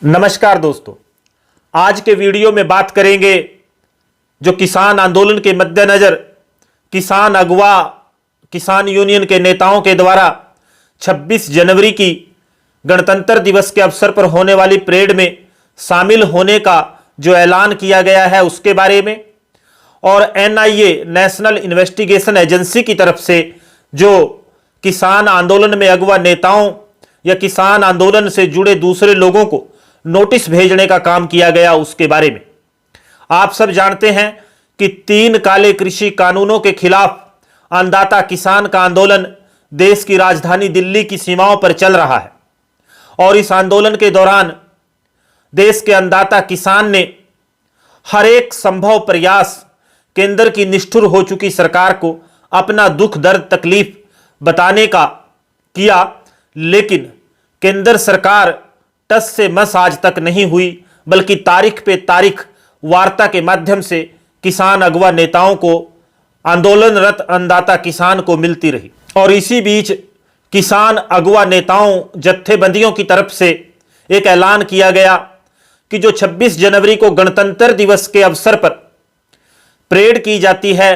नमस्कार दोस्तों, आज के वीडियो में बात करेंगे जो किसान आंदोलन के मद्देनजर किसान अगवा किसान यूनियन के नेताओं के द्वारा 26 जनवरी की गणतंत्र दिवस के अवसर पर होने वाली परेड में शामिल होने का जो ऐलान किया गया है उसके बारे में, और एनआईए नेशनल इन्वेस्टिगेशन एजेंसी की तरफ से जो किसान आंदोलन में अगवा नेताओं या किसान आंदोलन से जुड़े दूसरे लोगों को नोटिस भेजने का काम किया गया उसके बारे में। आप सब जानते हैं कि 3 काले कृषि कानूनों के खिलाफ अन्नदाता किसान का आंदोलन देश की राजधानी दिल्ली की सीमाओं पर चल रहा है, और इस आंदोलन के दौरान देश के अन्नदाता किसान ने हर एक संभव प्रयास केंद्र की निष्ठुर हो चुकी सरकार को अपना दुख दर्द तकलीफ बताने का किया, लेकिन केंद्र सरकार टस से मस आज तक नहीं हुई, बल्कि तारीख पे तारीख वार्ता के माध्यम से किसान अगवा नेताओं को आंदोलनरत अन्नदाता किसान को मिलती रही। और इसी बीच किसान अगवा नेताओं जत्थेबंदियों की तरफ से एक ऐलान किया गया कि जो 26 जनवरी को गणतंत्र दिवस के अवसर पर परेड की जाती है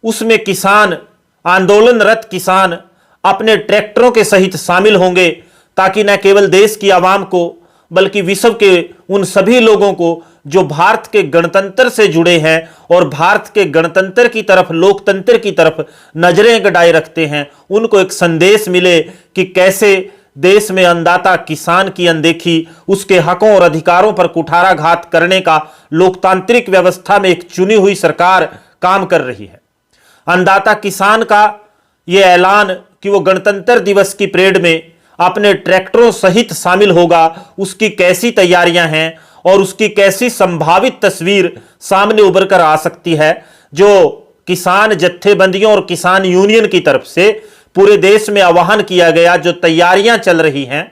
उसमें किसान आंदोलनरत किसान अपने ट्रैक्टरों के सहित शामिल होंगे, ताकि न केवल देश की आवाम को बल्कि विश्व के उन सभी लोगों को जो भारत के गणतंत्र से जुड़े हैं और भारत के गणतंत्र की तरफ लोकतंत्र की तरफ नजरें गड़ाए रखते हैं, उनको एक संदेश मिले कि कैसे देश में अन्नदाता किसान की अनदेखी, उसके हकों और अधिकारों पर कुठाराघात करने का लोकतांत्रिक व्यवस्था में एक चुनी हुई सरकार काम कर रही है। अन्नदाता किसान का यह ऐलान कि वो गणतंत्र दिवस की परेड में अपने ट्रैक्टरों सहित शामिल होगा, उसकी कैसी तैयारियां हैं और उसकी कैसी संभावित तस्वीर सामने उभर कर आ सकती है, जो किसान जत्थेबंदियों और किसान यूनियन की तरफ से पूरे देश में आह्वान किया गया, जो तैयारियां चल रही हैं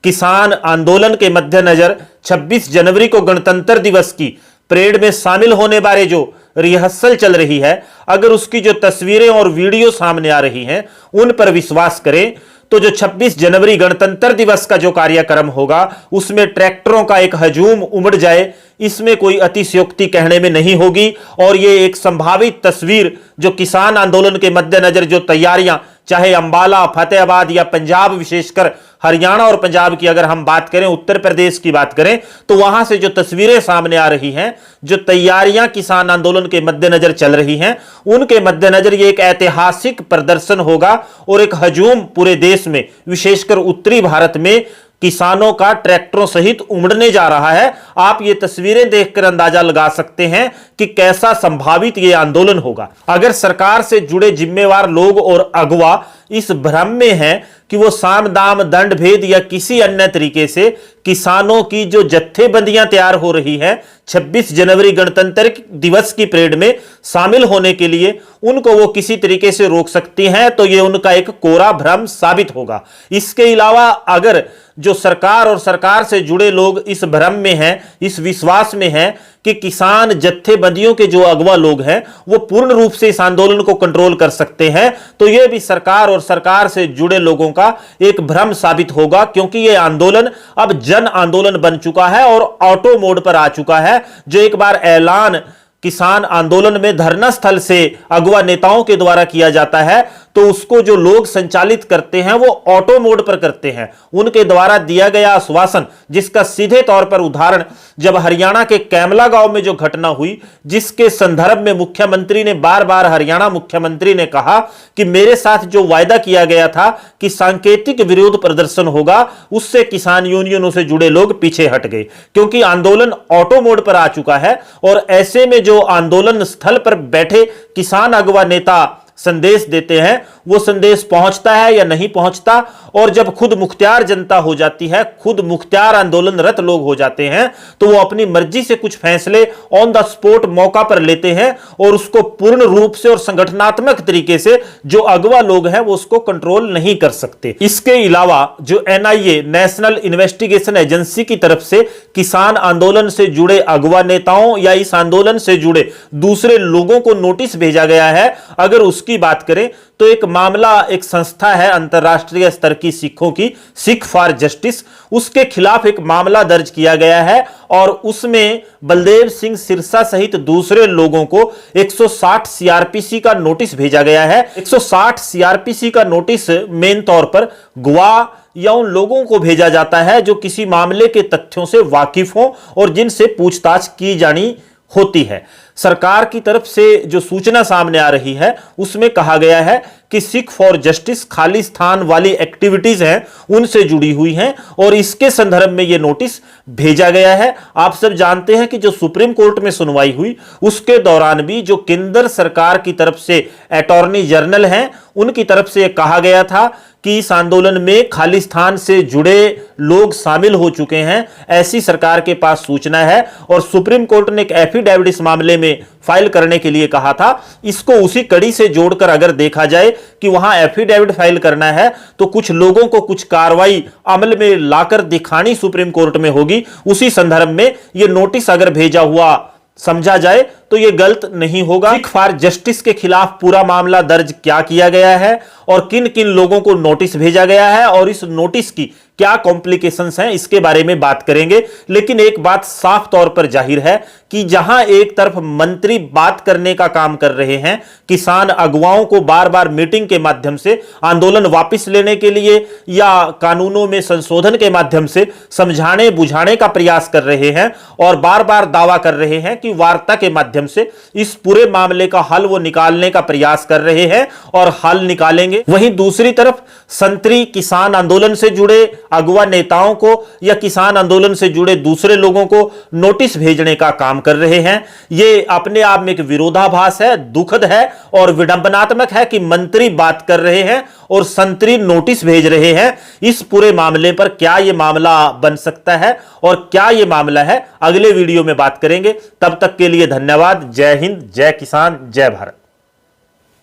किसान आंदोलन के मद्देनजर 26 जनवरी को गणतंत्र दिवस की परेड में शामिल होने बारे जो रिहर्सल चल रही है, अगर उसकी जो तस्वीरें और वीडियो सामने आ रही हैं उन पर विश्वास करें तो जो 26 जनवरी गणतंत्र दिवस का जो कार्यक्रम होगा उसमें ट्रैक्टरों का एक हजूम उमड़ जाए, इसमें कोई अतिशयोक्ति कहने में नहीं होगी। और ये एक संभावित तस्वीर जो किसान आंदोलन के मद्देनजर जो तैयारियां, चाहे अंबाला, फतेहाबाद या पंजाब, विशेषकर हरियाणा और पंजाब की अगर हम बात करें, उत्तर प्रदेश की बात करें, तो वहां से जो तस्वीरें सामने आ रही हैं, जो तैयारियां किसान आंदोलन के मद्देनजर चल रही हैं, उनके मद्देनजर ये एक ऐतिहासिक प्रदर्शन होगा और एक हजूम पूरे देश में, विशेषकर उत्तरी भारत में किसानों का ट्रैक्टरों सहित उमड़ने जा रहा है। आप ये तस्वीरें देखकर अंदाजा लगा सकते हैं कि कैसा संभावित ये आंदोलन होगा। अगर सरकार से जुड़े जिम्मेवार लोग और अगवा इस भ्रम में हैं कि वो साम दाम दंड भेद या किसी अन्य तरीके से किसानों की जो जत्थेबंदियां तैयार हो रही है 26 जनवरी गणतंत्र दिवस की परेड में शामिल होने के लिए, उनको वो किसी तरीके से रोक सकती हैं, तो ये उनका एक कोरा भ्रम साबित होगा। इसके अलावा अगर जो सरकार और सरकार से जुड़े लोग इस भ्रम में हैं, इस विश्वास में हैं कि किसान जत्थेबंदियों के जो अगवा लोग हैं वो पूर्ण रूप से इस आंदोलन को कंट्रोल कर सकते हैं, तो यह भी सरकार और सरकार से जुड़े लोगों का एक भ्रम साबित होगा, क्योंकि यह आंदोलन अब जन आंदोलन बन चुका है और ऑटो मोड पर आ चुका है। जो एक बार ऐलान किसान आंदोलन में धरना स्थल से अगवा नेताओं के द्वारा किया जाता है तो उसको जो लोग संचालित करते हैं वो ऑटो मोड पर करते हैं। उनके द्वारा दिया गया आश्वासन, जिसका सीधे तौर पर उदाहरण जब हरियाणा के कैमला गांव में जो घटना हुई, जिसके संदर्भ में मुख्यमंत्री ने बार बार, हरियाणा मुख्यमंत्री ने कहा कि मेरे साथ जो वायदा किया गया था कि सांकेतिक विरोध प्रदर्शन होगा, उससे किसान यूनियनों से जुड़े लोग पीछे हट गए, क्योंकि आंदोलन ऑटो मोड पर आ चुका है। और ऐसे में जो आंदोलन स्थल पर बैठे किसान अगवा नेता संदेश देते हैं, वो संदेश पहुंचता है या नहीं पहुंचता। और जब खुद मुख्तियार जनता हो जाती है, खुद मुख्तियार आंदोलनरत लोग हो जाते हैं, तो वो अपनी मर्जी से कुछ फैसले ऑन द स्पॉट मौका पर लेते हैं और उसको पूर्ण रूप से और संगठनात्मक तरीके से जो अगवा लोग हैं वो उसको कंट्रोल नहीं कर सकते। इसके अलावा जो एनआईए नेशनल इन्वेस्टिगेशन एजेंसी की तरफ से किसान आंदोलन से जुड़े अगवा नेताओं या इस आंदोलन से जुड़े दूसरे लोगों को नोटिस भेजा गया है, अगर उसकी बात करें तो एक मामला, एक संस्था है अंतर्राष्ट्रीय स्तर की सिखों की, सिख फॉर जस्टिस, उसके खिलाफ एक मामला दर्ज किया गया है और उसमें बलदेव सिंह सिरसा सहित दूसरे लोगों को 160 सीआरपीसी का नोटिस भेजा गया है। 160 सीआरपीसी का नोटिस मेन तौर पर गवाह या उन लोगों को भेजा जाता है जो किसी मामले के तथ्यों से वाकिफ हो और जिनसे पूछताछ की जानी होती है। सरकार की तरफ से जो सूचना सामने आ रही है उसमें कहा गया है कि सिख फॉर जस्टिस खालिस्तान वाली एक्टिविटीज हैं उनसे जुड़ी हुई हैं और इसके संदर्भ में यह नोटिस भेजा गया है। आप सब जानते हैं कि जो सुप्रीम कोर्ट में सुनवाई हुई उसके दौरान भी जो केंद्र सरकार की तरफ से अटॉर्नी जनरल हैं उनकी तरफ से कहा गया था कि इस आंदोलन में खालिस्तान से जुड़े लोग शामिल हो चुके हैं, ऐसी सरकार के पास सूचना है और सुप्रीम कोर्ट ने एक एफिडेविट इस मामले में फाइल करने के लिए कहा था। इसको उसी कड़ी से जोड़कर अगर देखा जाए कि वहां एफिडेविट फाइल करना है तो कुछ लोगों को कुछ कार्रवाई अमल में लाकर दिखानी सुप्रीम कोर्ट में होगी। उसी संदर्भ में यह नोटिस अगर भेजा हुआ समझा जाए तो यह गलत नहीं होगा। सिख फॉर जस्टिस के खिलाफ पूरा मामला दर्ज क्या किया गया है और किन किन लोगों को नोटिस भेजा गया है और इस नोटिस की क्या कॉम्प्लिकेशंस हैं इसके बारे में बात करेंगे। लेकिन एक बात साफ तौर पर जाहिर है कि जहां एक तरफ मंत्री बात करने का काम कर रहे हैं, किसान अगुवाओं को बार बार मीटिंग के माध्यम से आंदोलन वापस लेने के लिए या कानूनों में संशोधन के माध्यम से समझाने बुझाने का प्रयास कर रहे हैं और बार बार दावा कर रहे हैं कि वार्ता के माध्यम से इस पूरे मामले का हल वो निकालने का प्रयास कर रहे हैं और हल निकालेंगे, वहीं दूसरी तरफ संतरी किसान आंदोलन से जुड़े अगुवा नेताओं को या किसान आंदोलन से जुड़े दूसरे लोगों को नोटिस भेजने का काम कर रहे हैं। यह अपने आप में एक विरोधाभास है, दुखद है और विडंबनात्मक है कि मंत्री बात कर रहे हैं और संतरी नोटिस भेज रहे हैं। इस पूरे मामले पर क्या यह मामला बन सकता है और क्या यह मामला है, अगले वीडियो में बात करेंगे। तब तक के लिए धन्यवाद। जय हिंद, जय किसान, जय भारत।